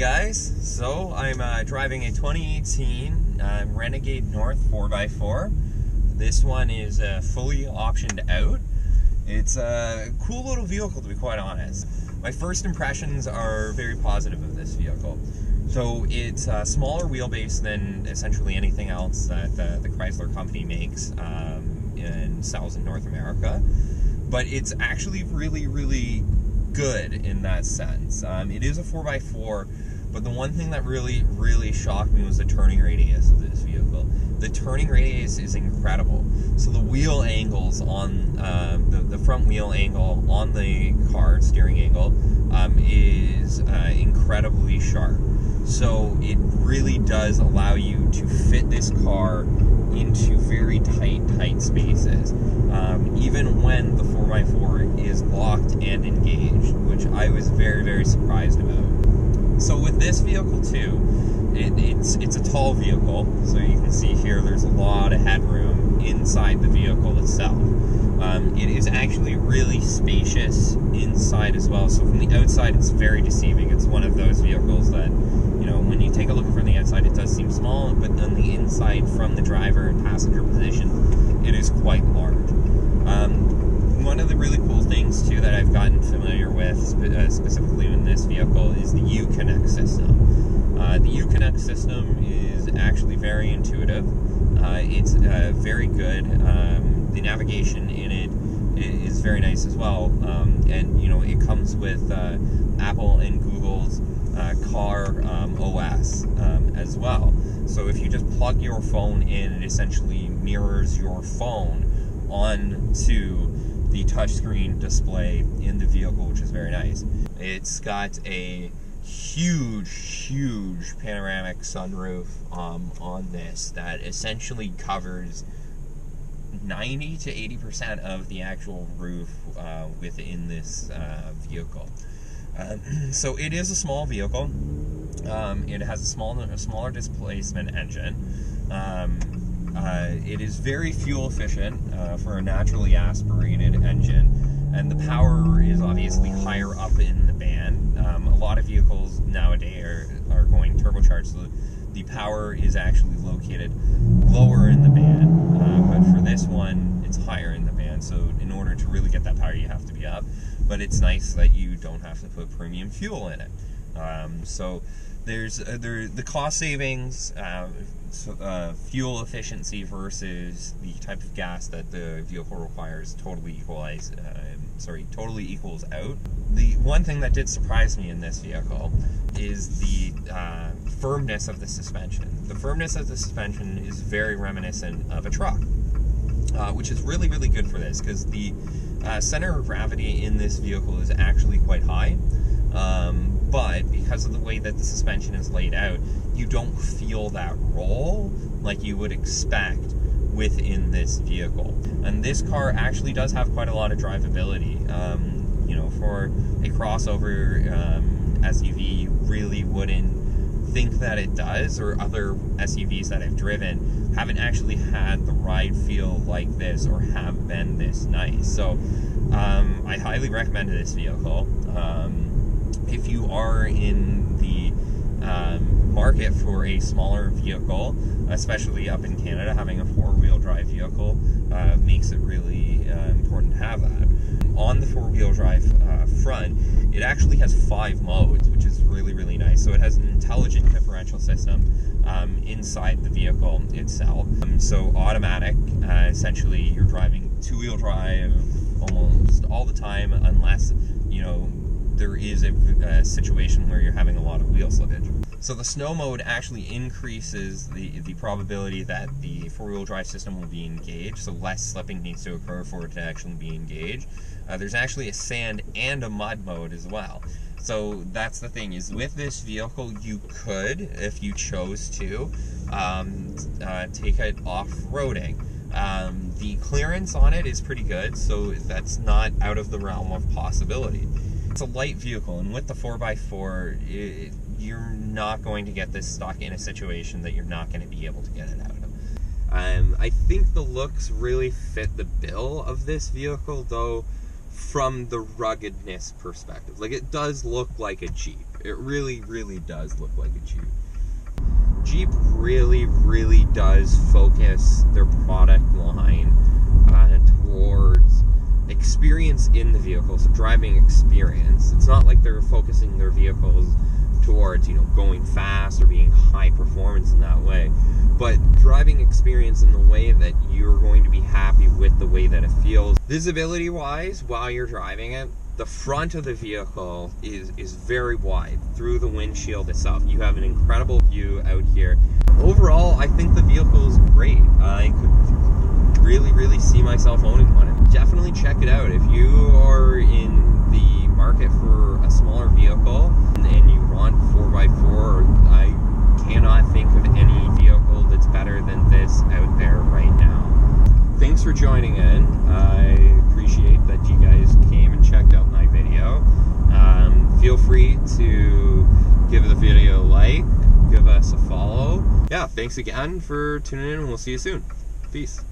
guys, so I'm driving a 2018 Renegade North 4x4. This one is fully optioned out. It's a cool little vehicle, to be quite honest. My first impressions are very positive of this vehicle. So it's a smaller wheelbase than essentially anything else that the Chrysler company makes and sells in North America. But it's actually really good in that sense. It is a 4x4, but the one thing that really shocked me was the turning radius of this vehicle. The turning radius is incredible. So the wheel angles on the front wheel angle on the car, steering angle, is incredibly sharp. So it really does allow you to fit this car into very tight spaces, even when the 4x4 is locked and engaged, which I was very surprised about. So with this vehicle too, it's a tall vehicle, so you can see here there's a lot of headroom inside the vehicle itself. It is actually really spacious inside as well, so from the outside it's very deceiving. It's one of those vehicles that, you know, when you take a look from the outside it does seem small, but on the inside from the driver and passenger position it is quite large. One of the really cool things too that I've gotten familiar with, specifically in this vehicle, is the Uconnect system. The Uconnect system is actually very intuitive. It's very good. The navigation in it is very nice as well, and you know, it comes with Apple and Google's car OS as well. So if you just plug your phone in, it essentially mirrors your phone onto the touchscreen display in the vehicle, which is very nice. It's got a huge panoramic sunroof on this that essentially covers 90 to 80% of the actual roof within this vehicle. So it is a small vehicle. It has a smaller displacement engine. It is very fuel efficient for a naturally aspirated engine, and the power is obviously higher up in the band. A lot of vehicles nowadays are going turbocharged, so the power is actually located lower in the band, but for this one it's higher in the band, so in order to really get that power you have to be up, but it's nice that you don't have to put premium fuel in it. So there's the cost savings, fuel efficiency versus the type of gas that the vehicle requires totally equals out. The one thing that did surprise me in this vehicle is the firmness of the suspension. The firmness of the suspension is very reminiscent of a truck, which is really good for this, because the center of gravity in this vehicle is actually quite high. But because of the way that the suspension is laid out, you don't feel that roll like you would expect within this vehicle. And this car actually does have quite a lot of drivability. You know, for a crossover SUV, you really wouldn't think that it does, or other SUVs that I've driven haven't actually had the ride feel like this or have been this nice. So I highly recommend this vehicle. If you are in the market for a smaller vehicle, especially up in Canada, having a four-wheel drive vehicle makes it really important to have that. On the four-wheel drive front, it actually has 5 modes, which is really nice. So it has an intelligent differential system inside the vehicle itself. So automatic, essentially you're driving two-wheel drive almost all the time, unless, you know, there is a situation where you're having a lot of wheel slippage. So the snow mode actually increases the probability that the four-wheel drive system will be engaged, so less slipping needs to occur for it to actually be engaged. There's actually a sand and a mud mode as well. So that's the thing, is with this vehicle you could, if you chose to, take it off-roading. The clearance on it is pretty good, so that's not out of the realm of possibility. It's a light vehicle, and with the 4x4, you're not going to get this stuck in a situation that you're not going to be able to get it out of. I think the looks really fit the bill of this vehicle, though, from the ruggedness perspective. Like, it does look like a Jeep. It really, really does look like a Jeep. Jeep really, really does focus their product line towards experience in the vehicle, so driving experience. It's not like they're focusing their vehicles towards, you know, going fast or being high performance in that way, but driving experience in the way that you're going to be happy with the way that it feels. Visibility wise, while you're driving it, the front of the vehicle is very wide through the windshield itself. You have an incredible view out here. Overall, I think the vehicle is great. I could really, really see myself owning one. Definitely check it out. If you are in the market for a smaller vehicle and you want 4x4, I cannot think of any vehicle that's better than this out there right now. Thanks for joining in. I appreciate that you guys came and checked out my video. Feel free to give the video a like, give us a follow. Yeah, thanks again for tuning in, and we'll see you soon. Peace.